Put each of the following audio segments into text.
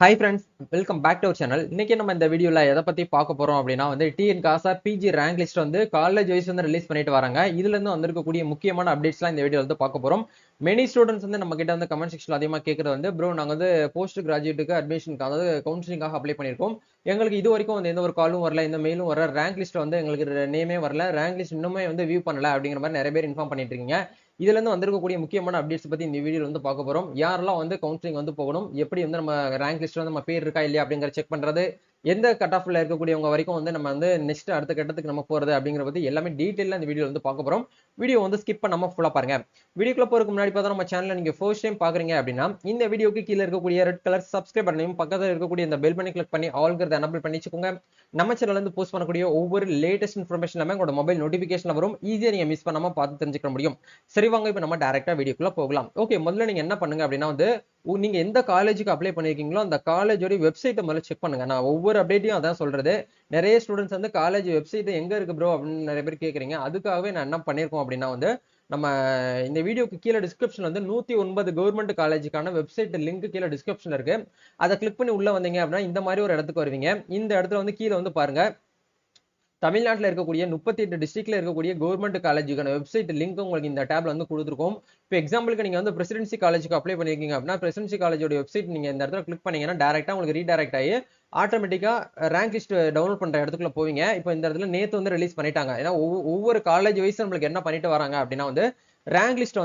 Hi friends, welcome back to our channel. இன்னைக்கு நம்ம இந்த வீடியோல எதை பத்தி பார்க்க போறோம் அப்படின்னா டிஎன் காசா PG rank list college wise release பண்ணிட்டு வராங்க. இதுல இருந்து வந்திருக்கக்கூடிய முக்கியமான அப்டேட்ஸ்லாம் இந்த வீடியோல பார்க்க போறோம். மெனி ஸ்டூடெண்ட்ஸ் நம்ம கிட்ட கமெண்ட் செக்ஷன்ல அதிகமா கேட்கறது ப்ரோ நாங்க போஸ்ட் கிராஜுவேட்டுக்கு அட்மிஷனுக்கு அதாவது கவுன்சிலிங்காக அப்ளை பண்ணிருக்கோம். எங்களுக்கு இது வரைக்கும் எந்த ஒரு காலும் வரல, எந்த மெயிலும் வரல, ரேங்க் லிஸ்ட் எங்களுக்கு நேமே வரல, ரேங்க் லிஸ்ட் இன்னுமே வியூ பண்ணல அப்படிங்கிற மாதிரி நிறைய பேர் இன்ஃபார்ம் பண்ணிட்டு இருக்கீங்க. இதுல இருந்து வந்திருக்கக்கூடிய முக்கியமான அப்டேட்ஸ் பத்தி இந்த வீடியோல பார்க்க போறோம். யாரெல்லாம் கவுன்சிலிங் போகணும், எப்படி நம்ம ரேங்க் லிஸ்ட் நம்ம பேர் இருக்கா இல்லையா அப்படிங்கிற செக் பண்றது, எந்த கட் ஆஃப்ல இருக்கக்கூடியவங்க வரைக்கும் நம்ம நெக்ஸ்ட் அடுத்த கட்டத்துக்கு நம்ம போறது அப்படிங்கிற பத்தி எல்லாமே டீடைலா இந்த வீடியோல பார்க்க போறோம். வீடியோ ஸ்கிப் பண்ணாம ஃபுல்லா பாருங்க. வீடியோக்குள்ள போறதுக்கு முன்னாடி பார்த்தா நம்ம சேனலை நீங்க ஃபர்ஸ்ட் டைம் பாக்குறீங்க அப்படின்னா இந்த வீடியோக்கு கீழே இருக்கக்கூடிய ரெட் கலர் சப்ஸ்கிரைப் பண்ணி பக்கத்துல இருக்கக்கூடிய இந்த பெல் பண்ணி கிளிக் பண்ணி ஆல்ங்கிறத எனபிள் பண்ணி வச்சுக்கோங்க. நம்ம சேனல்ல போஸ்ட் பண்ணக்கூடிய ஒவ்வொரு லேட்டஸ்ட் இன்ஃபர்மேஷன் எல்லாமே உங்களோட மொபைல் நோட்டிபிகேஷன்ல வரும். ஈஸியா நீங்க மிஸ் பண்ணாம பார்த்து தெரிஞ்சுக்க முடியும். சரி வாங்க இப்ப நம்ம டைரக்டா வீடியோக்குள்ள போகலாம். ஓகே, முதல்ல நீங்க என்ன பண்ணுங்க அப்படின்னா நீங்க எந்த காலேஜுக்கு அப்ளை பண்ணிருக்கீங்களோ அந்த காலேஜோட வெப்சைட்டை முதல்ல செக் பண்ணுங்க. நான் ஒவ்வொரு அப்டேட்டையும் அதான் சொல்றது. நிறைய ஸ்டூடெண்ட்ஸ் காலேஜ் வெப்சைட் எங்க இருக்கு ப்ரோ அப்படின்னு நிறைய பேர் கேக்குறீங்க. அதுக்காகவே நான் என்ன பண்ணிருக்கோம் அப்படின்னா நம்ம இந்த வீடியோக்கு கீழே டிஸ்கிரிப்ஷன் 109 கவர்மெண்ட் காலேஜுக்கான வெப்சைட் லிங்க் கீழே டிஸ்கிரிப்ஷன்ல இருக்கு. அதை கிளிக் பண்ணி உள்ள வந்தீங்க அப்படின்னா இந்த மாதிரி ஒரு இடத்துக்கு வருவீங்க. இந்த இடத்துல கீழே பாருங்க, தமிழ்நாட்டில் இருக்கக்கூடிய 38 டிஸ்ட்ரிக்ட்ல இருக்கக்கூடிய கவர்மெண்ட் காலேஜுக்கான வெப்சைட் லிங்க் உங்களுக்கு இந்த டேப்ல கொடுத்துருக்கோம். இப்போ எக்ஸாம்பிளுக்கு நீங்க பிரசிடென்சி காலேஜுக்கு அப்ளை பண்ணிருக்கீங்க அப்படின்னா பிரசிடென்சி காலேஜோட வெப்சைட் நீங்க இந்த இடத்துல கிளிக் பண்ணீங்கன்னா டைரக்டா உங்களுக்கு ரீடைரக்ட் ஆகி ஆட்டோமேட்டிக்கா ரேங்க் லிஸ்ட் டவுன்லோட் பண்ற இடத்துக்குள்ள போவீங்க. இப்போ இந்த இடத்துல நேத்து ரிலீஸ் பண்ணிட்டாங்க. ஏன்னா ஒவ்வொரு காலேஜ் வைஸ் நம்மளுக்கு என்ன பண்ணிட்டு வராங்க அப்படின்னா ரேங்க் லிஸ்ட்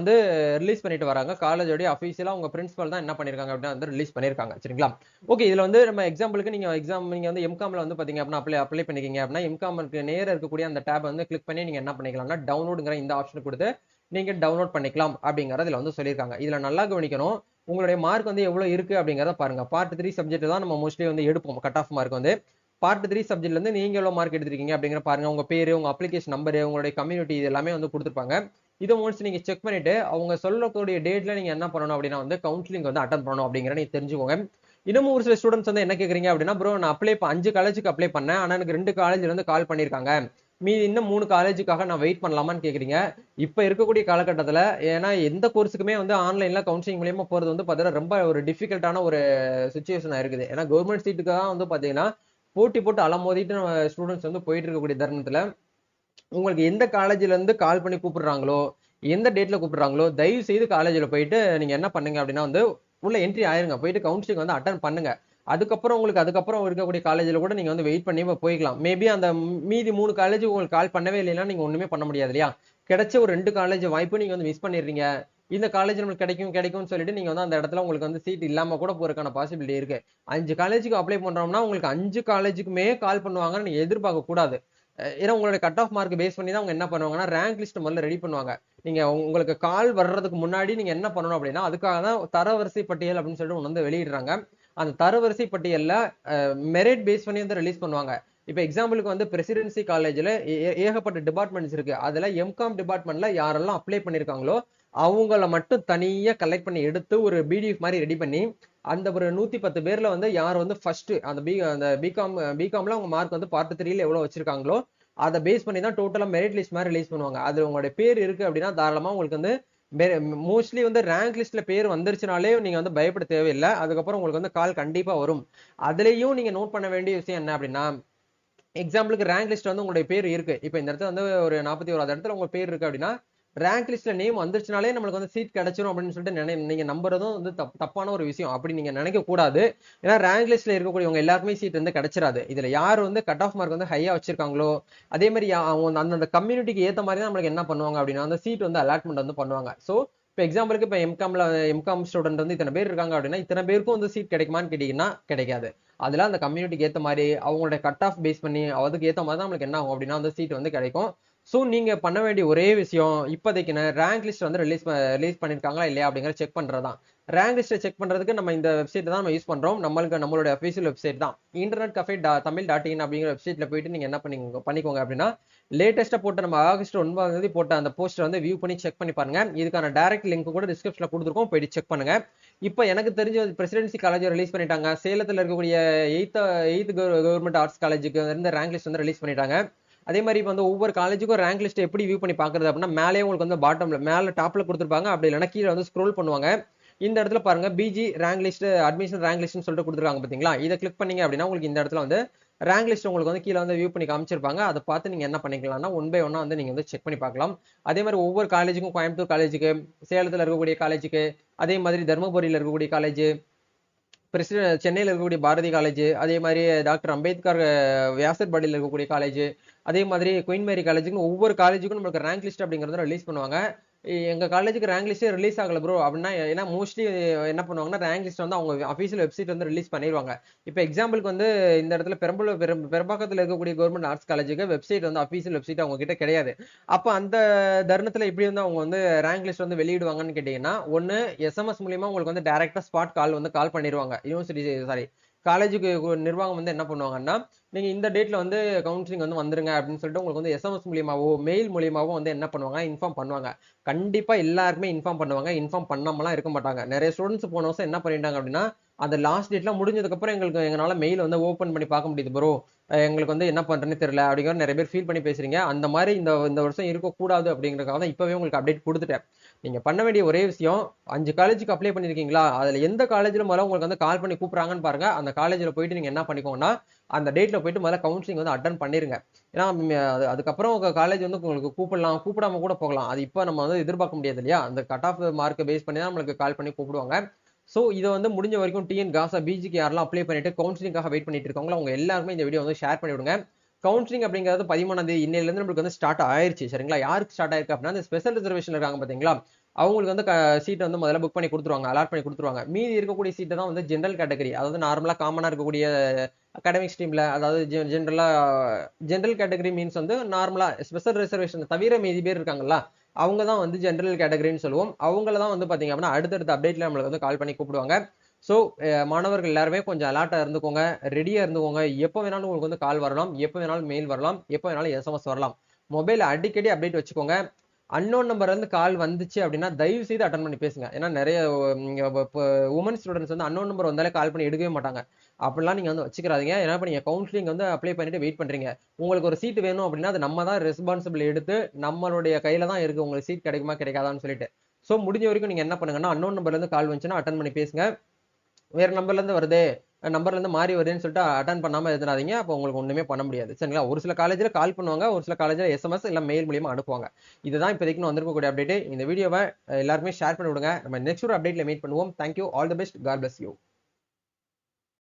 ரிலீஸ் பண்ணிட்டு வராங்க. காலேஜோட அஃபீஷியலா உங்க பிரின்சிபல் தான் என்ன பண்ணிருக்காங்க அப்படின்னா ரிலீஸ் பண்ணிருக்காங்க. சரிங்களா? ஓகே, இதுல நம்ம எக்ஸாம்பிளுக்கு நீங்க எம்காம்ல பாத்தீங்க அப்படின்னா அப்ளை பண்ணிருக்கீங்க அப்படின்னா எம்காம்க்கு நேர இருக்கக்கூடிய அந்த டேப் கிளிக் பண்ணி நீங்க என்ன பண்ணிக்கலாம்னா டவுன்லோடுங்கிற இந்த ஆப்ஷன் கொடுத்து நீங்க டவுன்லோட் பண்ணிக்கலாம் அப்படிங்கறது இதுல சொல்லியிருக்காங்க. இதுல நல்லா கவனிக்கணும், உங்களுடைய மார்க் எவ்வளவு இருக்கு அப்படிங்கறத பாருங்க. பார்ட் 3 சப்ஜெக்ட் தான் நம்ம மோஸ்ட்லி எடுப்போம். கட் ஆஃப் மார்க் பார்ட் 3 சப்ஜெக்ட்ல இருந்து நீங்க எவ்வளவு மார்க் எடுத்திருக்கீங்க அப்படிங்கிற பாருங்க. உங்க பேரு, உங்க அப்ளிகேஷன் நம்பர், உங்களுடைய கம்யூனிட்டி இது எல்லாமே கொடுத்துருப்பாங்க. இதை ஒன்ஸ் நீங்க செக் பண்ணிட்டு அவங்க சொல்லக்கூடிய டேட்ல நீங்க என்ன பண்ணணும் அப்படின்னா கவுன்சிலிங் அட்டன் பண்ணணும் அப்படிங்கிற நீங்க தெரிஞ்சுக்கோங்க. இன்னமும் ஒரு சில ஸ்டூடெண்ட்ஸ் என்ன கேக்குறீங்க அப்படின்னா ப்ரோ நான் 5 காலேஜுக்கு அப்ளை பண்ணேன், ஆனா எனக்கு 2 காலேஜ்ல இருந்து கால் பண்ணிருக்காங்க, மீதி இன்னும் 3 காலேஜுக்காக நான் வெயிட் பண்ணலாமான்னு கேக்குறீங்க. இப்ப இருக்கக்கூடிய காலகட்டத்துல ஏன்னா எந்த கோர்ஸுக்குமே ஆன்லைன்ல கவுன்சிலிங் மூலியமா போறது பாத்தீங்கன்னா ரொம்ப ஒரு டிஃபிகல்ட்டான ஒரு சுச்சுவேஷனா இருக்குது. ஏன்னா கவர்மெண்ட் சீட்டுக்கு தான் பாத்தீங்கன்னா போட்டி போட்டு அலமோதிட்டு ஸ்டூடெண்ட்ஸ் போயிட்டு இருக்கக்கூடிய தருணத்துல உங்களுக்கு எந்த காலேஜ்ல இருந்து கால் பண்ணி கூப்பிடுறாங்களோ, எந்த டேட்ல கூப்பிடுறாங்களோ தயவு செய்து காலேஜ்ல போயிட்டு நீங்க என்ன பண்ணுங்க அப்படின்னா உள்ள என்ட்ரி ஆயிருங்க. போயிட்டு கவுன்சிலிங் அட்டன் பண்ணுங்க. அதுக்கப்புறம் இருக்கக்கூடிய காலேஜ்ல கூட நீங்க வெயிட் பண்ணி போய்க்கலாம். மேபி அந்த மீதி 3 காலேஜ் உங்களுக்கு கால் பண்ணவே இல்லைன்னா நீங்க ஒண்ணுமே பண்ண முடியாது இல்லையா? கிடைச்ச ஒரு 2 காலேஜ் வாய்ப்பு நீங்க மிஸ் பண்ணிடுறீங்க. இந்த காலேஜ் நமக்கு கிடைக்கும்னு சொல்லிட்டு நீங்க அந்த இடத்துல உங்களுக்கு சீட் இல்லாம கூட போறதுக்கான பாசிபிலிட்டி இருக்கு. 5 காலேஜுக்கு அப்ளை பண்றோம்னா உங்களுக்கு 5 காலேஜுக்குமே கால் பண்ணுவாங்கன்னு நீங்க எதிர்பார்க்க கூடாது. ஏன்னா உங்களோட கட் ஆஃப் மார்க் பேஸ் பண்ணி தான் அவங்க என்ன பண்ணுவாங்கன்னா ரேங்க் லிஸ்ட் முதல்ல ரெடி பண்ணுவாங்க. நீங்க உங்களுக்கு கால் வர்றதுக்கு முன்னாடி நீங்க என்ன பண்ணணும் அப்படின்னா அதுக்காக தான் தரவரிசை பட்டியல் அப்படின்னு சொல்லிட்டு ஒன்று வெளியிடுறாங்க. அந்த தரவரிசை பட்டியல்ல மெரிட் பேஸ் பண்ணி ரிலீஸ் பண்ணுவாங்க. இப்ப எக்ஸாம்பிளுக்கு பிரசிடென்சி காலேஜ்ல ஏகப்பட்ட டிபார்ட்மெண்ட்ஸ் இருக்கு. அதுல எம்காம் டிபார்ட்மெண்ட்ல யாரெல்லாம் அப்ளை பண்ணிருக்காங்களோ அவங்கள மட்டும் தனியா கலெக்ட் பண்ணி எடுத்து ஒரு பிடிஎஃப் மாதிரி ரெடி பண்ணி அந்த ஒரு 110 பேர்ல யார் ஃபர்ஸ்ட் அந்த பிகாம்ல உங்க மார்க் பார்ட் 3ல எவ்வளவு வச்சிருக்காங்களோ அதை பேஸ் பண்ணி தான் டோட்டலா மெரிட் லிஸ்ட் மாதிரி ரிலீஸ் பண்ணுவாங்க. அதுல உங்களுடைய பேர் இருக்கு அப்படின்னா தாராளமா உங்களுக்கு மோஸ்ட்லி ரேங்க் லிஸ்ட்ல பேர் வந்துருச்சுனாலே நீங்க பயப்பட தேவையில்லை. அதுக்கப்புறம் உங்களுக்கு கால் கண்டிப்பா வரும். அதுலயும் நீங்க நோட் பண்ண வேண்டிய விஷயம் என்ன அப்படின்னா எக்ஸாம்பிளுக்கு ரேங்க் லிஸ்ட் உங்களுடைய பேர் இருக்கு. இப்ப இந்த இடத்துல ஒரு 41வது இடத்துல உங்க பேர் இருக்கு அப்படின்னா ரேங்க் லிஸ்ட்ல நேம் வந்துருச்சுனாலே நம்மளுக்கு சீட் கிடைச்சிரும் அப்படின்னு சொல்லிட்டு நீங்க நம்புறதும் தப்பான ஒரு விஷயம். அப்படி நீங்க நினைக்க கூடாது. ஏன்னா ரேங்க் லிஸ்ட்ல இருக்கக்கூடியவங்க எல்லாருக்குமே சீட் கிடைச்சிடாது. இதுல யார் கட் ஆஃப் மார்க் ஹையா வச்சிருக்காங்களோ அதே மாதிரி அந்த கம்யூனிட்டிக்கு ஏத்த மாதிரி தான் நம்மளுக்கு என்ன பண்ணுவாங்க அப்படின்னா அந்த சீட் அலாட்மெண்ட் பண்ணுவாங்க. சோ இப்போ எக்ஸாம்பிளுக்கு இப்போ எம்காம் ஸ்டூடெண்ட் இத்தனை பேர் இருக்காங்க அப்படின்னா இத்தனை பேருக்கும் சீட் கிடைக்குமான்னு கேட்டீங்கன்னா கிடைக்காது. அதுல அந்த கம்யூனிட்டிக்கு ஏத்த மாதிரி அவங்களோட கட் ஆஃப் பேஸ் பண்ணி அதுக்கு ஏத்த மாதிரி தான் நம்மளுக்கு என்ன ஆகும் அப்படின்னா அந்த சீட் கிடைக்கும். சோ நீங்க பண்ண வேண்டிய ஒரே விஷயம் இப்போதைக்கு ரேங்க் லிஸ்ட் ரிலீஸ் பண்ணிருக்காங்களா இல்லையா அப்படிங்கறத செக் பண்றதுதான். ரேங்க் லிஸ்ட் செக் பண்றதுக்கு நம்ம இந்த வெப்சைட் தான் நம்ம யூஸ் பண்றோம். நம்மளோட அஃபிஷியல் வெப்சைட் தான் இன்டர்நெட் கஃபே தமிழ்.in அப்படிங்கிற வெப்சைட்ல போயிட்டு நீங்க என்ன பண்ணிக்கோங்க அப்படின்னா லேட்டஸ்டா போட்ட நம்ம ஆகஸ்ட் 9 போட்ட அந்த போஸ்டர் வியூ பண்ணி செக் பண்ணி பாருங்க. இதுக்கான டைரக்ட் லிங்க் கூட டிஸ்கிரிப்ஷன்ல கொடுத்துருக்கோம், போயிட்டு செக் பண்ணுங்க. இப்போ எனக்கு தெரிஞ்ச பிரசிடென்சி காலேஜ் ரிலீஸ் பண்ணிட்டாங்க. சேலத்துல இருக்கக்கூடிய 8th கவர்மெண்ட் ஆர்ட்ஸ் காலேஜுக்கு இருந்து ரேங்க் லிஸ்ட் ரிலீஸ் பண்ணிட்டாங்க. அதே மாதிரி இப்போ ஒவ்வொரு காலேஜுக்கும் ரேங்க் லிஸ்ட் எப்படி வியூ பண்ணி பாக்குறது அப்படின்னா மேலே உங்களுக்கு பாட்டம்ல மேல டாப்ல கொடுத்துருப்பாங்க. அப்படி இல்லைன்னா கீழே ஸ்க்ரோல் பண்ணுவாங்க. இந்த இடத்துல பாருங்க PG rank list admission rank லிஸ்ட்னு சொல்லிட்டு கொடுத்துருக்காங்க பாத்தீங்களா? இதை கிளிக் பண்ணீங்க அப்படின்னா உங்களுக்கு இந்த இடத்துல வந்து ரேங்க் லிஸ்ட் உங்களுக்கு வந்து கீழே வந்து வியூ பண்ணி காமிச்சிருப்பாங்க. அதை பார்த்து நீங்க என்ன பண்ணிக்கலாம்னா ஒன் பை ஒன்னா வந்து நீங்க வந்து செக் பண்ணி பார்க்கலாம். அதே மாதிரி ஒவ்வொரு காலேஜுக்கும், கோயம்புத்தூர் காலேஜுக்கு, சேலத்துல இருக்கக்கூடிய காலேஜுக்கு, அதே மாதிரி தருமபுரியில இருக்கக்கூடிய காலேஜ், சென்னையில் இருக்கக்கூடிய பாரதி காலேஜ், அதே மாதிரி டாக்டர் அம்பேத்கர் வியாசர்பாடியில் இருக்கக்கூடிய காலேஜ், அதே மாதிரி குயின் மேரி காலேஜுக்கு ஒவ்வொரு காலேஜுக்கும் நம்மளுக்கு ரேங்க் லிஸ்ட் அப்படிங்கறத ரிலீஸ் பண்ணுவாங்க. எங்க காலேஜுக்கு ரேங்க் லிஸ்ட் ரிலீஸ் ஆகல ப்ரோ அப்படின்னா, ஏன்னா மோஸ்ட்லி என்ன பண்ணுவாங்கன்னா ரேங்க் லிஸ்ட் வந்து அவங்க அஃபீஷியல் வெப்சைட் வந்து ரிலீஸ் பண்ணிடுவாங்க. இப்போ எக்ஸாம்பிளுக்கு வந்து இந்த இடத்துல பெரும்பாக்கத்தில் இருக்கக்கூடிய கவர்மெண்ட் ஆர்ட்ஸ் காலேஜுக்கு வெப்சைட் வந்து அஃபீஷியல் வெப்சைட் அவங்க கிட்ட கிடையாது. அப்போ அந்த தருணத்துல எப்படி வந்து அவங்க வந்து ரேங்க் லிஸ்ட் வந்து வெளியிடுவாங்கன்னு கேட்டீங்கன்னா, ஒன்னு எஸ்எம்எஸ் மூலியமா உங்களுக்கு வந்து டைரக்டா ஸ்பாட் கால் வந்து கால் பண்ணிடுவாங்க. யூனிவர்சிட்டி சாரி காலேஜுக்கு நிர்வாகம் வந்து என்ன பண்ணுவாங்கன்னா, நீங்க இந்த டேட்ல வந்து கவுன்சிலிங் வந்து வந்துருங்க அப்படின்னு சொல்லிட்டு உங்களுக்கு வந்து எஸ்எம்எஸ் மூலியமாவோ மெயில் மூலியமாவோ வந்து என்ன பண்ணுவாங்க, இன்ஃபார்ம் பண்ணுவாங்க. கண்டிப்பா எல்லாருக்குமே இன்ஃபார்ம் பண்ணுவாங்க. இன்ஃபார்ம் பண்ணாமலாம் இருக்க மாட்டாங்க. நிறைய ஸ்டூடெண்ட்ஸ் போன வருஷம் என்ன பண்ணிட்டாங்க அப்படின்னா, அந்த லாஸ்ட் டேட்லாம் முடிஞ்சதுக்கு அப்புறம் எங்களால மெயில் வந்து ஓபன் பண்ணி பார்க்க முடியுது ப்ரோ, எங்களுக்கு வந்து என்ன பண்றேன்னு தெரியல அப்படிங்கிற நிறைய பேர் ஃபீல் பண்ணி பேசுறீங்க. அந்த மாதிரி இந்த வருஷம் இருக்கக்கூடாது அப்படிங்கறதுக்காக தான் இப்பவே உங்களுக்கு அப்டேட் கொடுத்துட்டேன். நீங்க பண்ண வேண்டிய ஒரே விஷயம், 5 காலேஜுக்கு அப்ளை பண்ணிருக்கீங்களா, அதுல எந்த காலேஜ்ல முதல்ல உங்களுக்கு வந்து கால் பண்ணி கூப்பிடுறாங்கன்னு பாருங்க. அந்த காலேஜ்ல போயிட்டு நீங்க என்ன பண்ணிக்கோங்கன்னா, அந்த டேட்ல போயிட்டு முதல்ல கவுன்சிலிங் வந்து அட்டன் பண்ணிருங்க. ஏன்னா அதுக்கப்புறம் உங்க காலேஜ் வந்து உங்களுக்கு கூப்பிடலாம், கூப்பிடாம கூட போகலாம். அது இப்ப நம்ம வந்து எதிர்பார்க்க முடியாது இல்லையா? அந்த கட் ஆஃப் மார்க் பேஸ் பண்ணி தான் நம்மளுக்கு கால் பண்ணி கூப்பிடுவாங்க. சோ இதை வந்து முடிஞ்ச வரைக்கும் டிஎன் காசா பிஜிக்கு யாரெல்லாம் அப்ளை பண்ணிட்டு கவுன்சிலிங்காக வெயிட் பண்ணிட்டு இருக்காங்களோ அவங்க எல்லாருமே இந்த வீடியோ வந்து ஷேர் பண்ணி விடுங்க. கவுன்சிலிங் அப்படிங்கிறது 13ஆம் தேதி இன்னையில இருந்து நம்மளுக்கு வந்து ஸ்டார்ட் ஆயிருச்சு. சரிங்களா? யாருக்கு ஸ்டார்ட் ஆயிருக்கு அப்படின்னா, இந்த ஸ்பெஷல் ரிசர்வேஷன் இருக்காங்க பாத்தீங்களா, அவங்களுக்கு வந்து சீட்டை வந்து முதல்ல புக் பண்ணி கொடுத்துருவாங்க, அலாட் பண்ணி கொடுத்துருவாங்க. மீதி இருக்கக்கூடிய சீட்டை தான் வந்து ஜென்ரல் கேட்டகரி, அதாவது நார்மலா காமனா இருக்கக்கூடிய அகாடமிக் ஸ்ட்ரீம்ல, அதாவது ஜென்ரல் கேட்டகரி மீன்ஸ் வந்து நார்மலா ஸ்பெஷல் ரிசர்வேஷன் தவிர மீதி பேர் இருக்காங்கல்ல, அவங்க தான் வந்து ஜென்ரல் கேட்டகரின்னு சொல்லுவோம். அவங்கள தான் வந்து பாத்தீங்க அப்படின்னா அடுத்தடுத்த அப்டேட்ல நம்மளுக்கு வந்து கால் பண்ணி கூப்பிடுவாங்க. சோ மாணவர்கள் எல்லாருமே கொஞ்சம் அலர்ட்டா இருந்துக்கோங்க, ரெடியா இருந்துக்கோங்க. எப்போ வேணாலும் உங்களுக்கு வந்து கால் வரலாம், எப்போ வேணாலும் மெயில் வரலாம், எப்போ வேணாலும் எஸ்எம்எஸ் வரலாம். மொபைல் அடிக்கடி அப்டேட் வச்சுக்கோங்க. அன்னோன் நம்பர்ல இருந்து கால் வந்துச்சு அப்படின்னா தயவு செய்து அட்டன் பண்ணி பேசுங்க. ஏன்னா நிறைய உமன் ஸ்டூடெண்ட்ஸ் வந்து அன்னோன் நம்பர் வந்தாலே கால் பண்ணி எடுக்கவே மாட்டாங்க. அப்படிலாம் நீங்க வந்து வச்சுக்கிறாதீங்க. ஏன்னா இப்ப நீங்க கவுன்சிலிங் வந்து அப்ளை பண்ணிட்டு வெயிட் பண்றீங்க. உங்களுக்கு ஒரு சீட் வேணும் அப்படின்னா அது நம்ம தான் ரெஸ்பான்சிபிள் எடுத்து நம்மளுடைய கையில தான் இருக்கு உங்களுக்கு சீட் கிடைக்குமா கிடைக்காதான்னு சொல்லிட்டு. சோ முடிஞ்ச வரைக்கும் நீங்க என்ன பண்ணுங்கன்னா, அன்னோன் நம்பர்ல இருந்து கால் வந்துச்சுன்னா அட்டன் பண்ணி பேசுங்க. வேற நம்பர்ல இருந்து வருது, நம்பர்ல இருந்து மாறி வருதுன்னு சொல்லிட்டு அட்டன் பண்ணாம எழுதுறாதீங்க. அப்போ உங்களுக்கு ஒண்ணுமே பண்ண முடியாது. சரிங்களா? ஒரு சில காலேஜ்ல கால் பண்ணுவாங்க, ஒரு சில காலேஜ்ல எஸ்எம்எஸ் இல்ல மெயில் மூலியமா அனுப்புவாங்க. இதுதான் இப்போதைக்கு நான் வந்திருக்கக்கூடிய அப்டேட். இந்த வீடியோவை எல்லாருமே ஷேர் பண்ணி விடுங்க. நம்ம நெக்ஸ்ட் ஒரு அப்டேட்ல மீட் பண்ணுவோம். Thank you, all the best, God bless you.